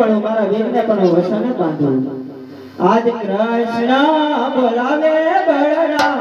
પણ હું મારા વીરને પણ હું વસને બાંધું આજ કૃષ્ણ બોલાવે બળરામ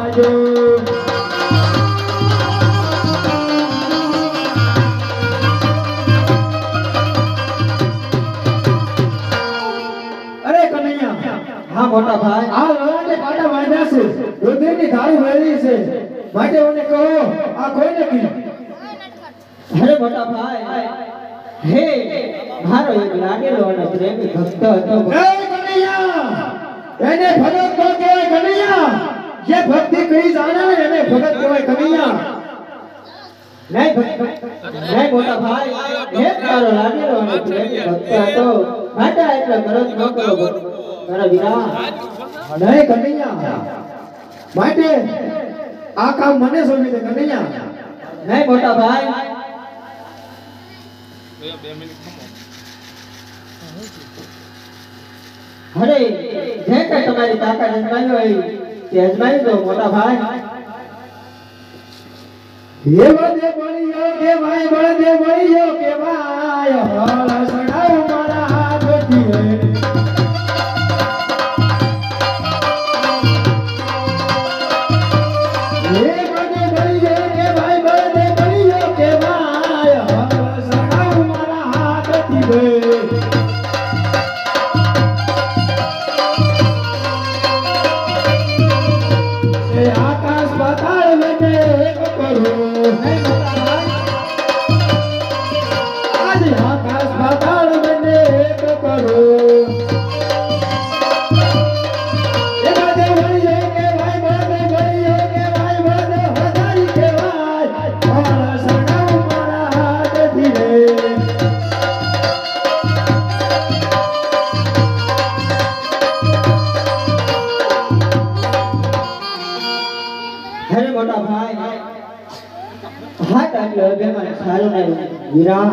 આવજો મોટા ભાઈ આ લડાને પાટા વાંધ્યા છે રુધિરની ધારું વહેલી છે માટે મને કહો આ કોઈ નથી અરે મોટા ભાઈ હે મારો એક લાગેલો અને પ્રેમી ભક્ત હતો એ કનૈયા એને ભગત કો કહેવાય કનૈયા જે ભક્તિ કરી જાણે એને ભગત કહેવાય કનૈયા નહીં મોટા ભાઈ હે મારો લાગેલો અને પ્રેમી ભક્ત હતો માટે એટલે ગરજ ન કરો મારા વીરા નહીં કનૈયા માટે આ કામ મને સોંપી દે કનૈયા નહીં મોટા ભાઈ અરે જે કઈ તમારી તાકાત અજમાવી હોય તે અજમાવી દો મોટા ભાઈ હે બળદે બળિયો કે ભાઈ બળદે બળિયો કે ભાઈ હળ સડાવ મારા હાથથી વીરા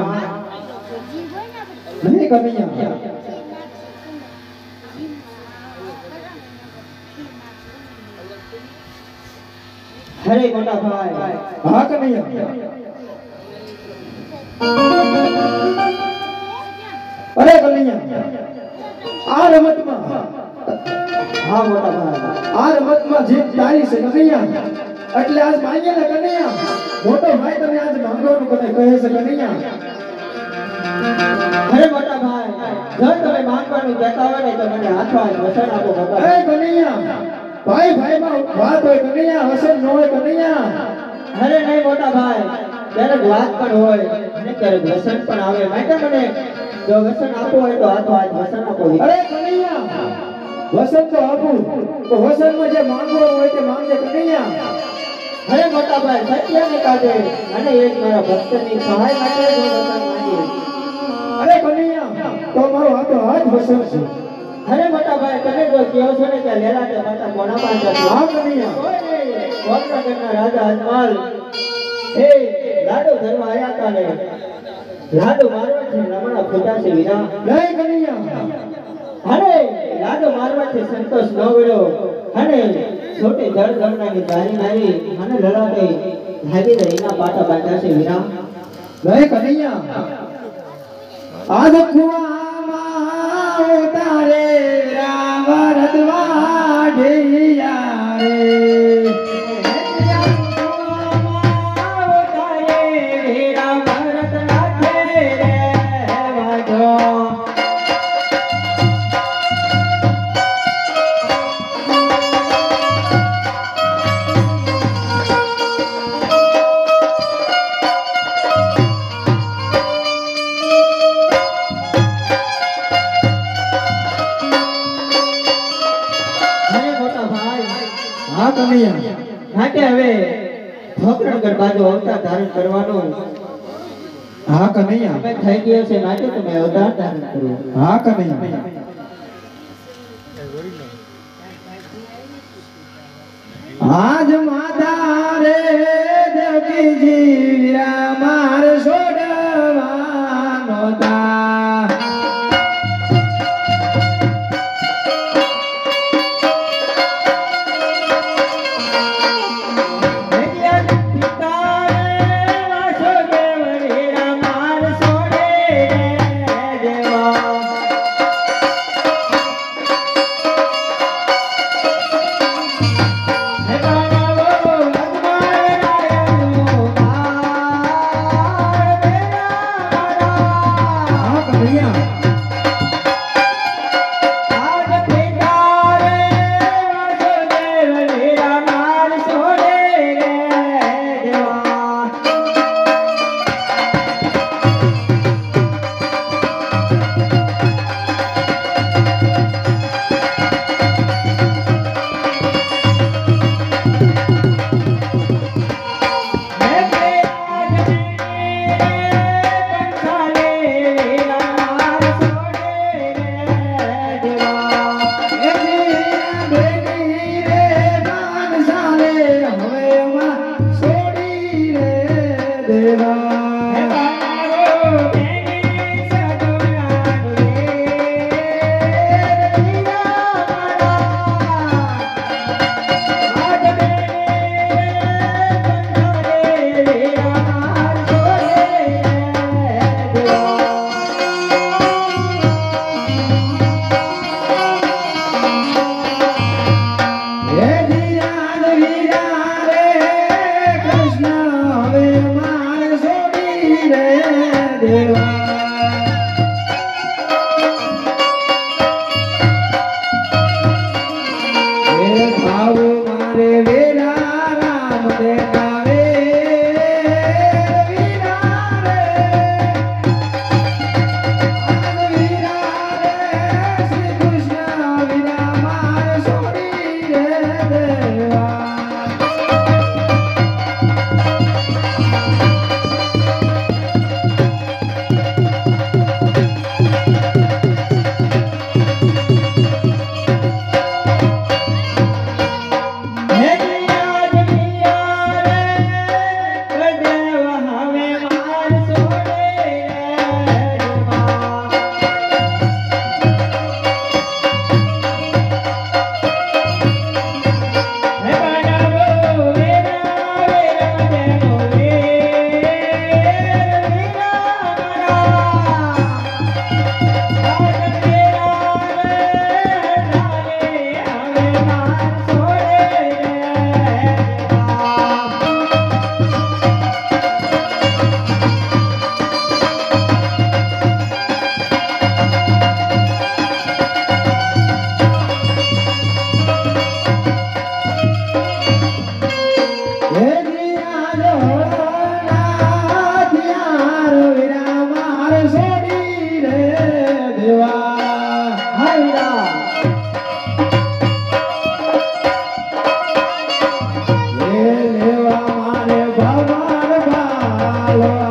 નહીં કનૈયા હરે મોટા ભાઈ હા કનૈયા અરે કનૈયા આ રમતમાં હા મોટા ભાઈ આ રમતમાં જીત તારી છે કનૈયા એટલે આજ માંગે ને કનૈયા મોટો ભાઈ તને આજ માંગવાનું કહે છે કનૈયા અરે મોટા ભાઈ જો તમે માંગવાનું કહેતા હોય ને તો મને હાથમાં વસન આપો મોટા એ કનૈયા ભાઈ ભાઈમાં વાત હોય કનૈયા વસન ન હોય કનૈયા અરે નહીં મોટા ભાઈ ક્યારેક વાત પણ હોય અને ક્યારેક વસન પણ આવે માટે મને જો વસન આપવું હોય તો આ તો આજ વસન આપો. અરે કનૈયા વસન તો આપું તો વસનમાં જે માંગવો હોય તે માંગે કનૈયા. અરે મોટા ભાઈ સત્યને કાઢે અને એક મારા ભક્તની સહાય માટે જ હું વસન માંગી. અરે કનૈયા તો મારો હાથો હાથ વસન છે. અરે મોટા ભાઈ તમે જો કહો છો ને કે લેલા તે માતા કોના પાસે હા કનૈયા. કોટનગરના રાજા અજમલ એ લાડુ ધરવા આયા હતા ને લાડુ મારવા છે રમણા ફૂટા છે વીરા. નહીં કનૈયા. અરે લાડુ મારવા છે સંતોષ ન ગયો અને છોટી જળ ગમનાની તારી મારી અને લડાતે લાગી રહીના પાટા બાંધ્યા છે વીરા. નહીં કનૈયા. આજ કુવામાં ઉતારે રામ રતવા ઢેયા રે. હા કનૈયા. માટે હવે ઠોકરગઢ બાજુ અવતાર ધારણ કરવાનો હા કનૈયા. સમય થઈ ગયો છે માટે તમે અવતાર ધારણ કરો. હા કનૈયા. આજ માતા રે દેવકીજી વીરા માર છોડવાનો તા. હે દેવા હાયરા એ લેવા મારે ભગવાન ભાલો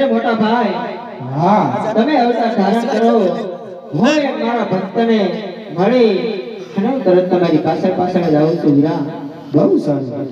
મોટા ભાઈ હા તમે અવતાર ધારણ કરો હું એક મારા ભક્તને મળી અને હું તરત તમારી પાછળ પાછળ જ આવું છું વીરા બહુ સારું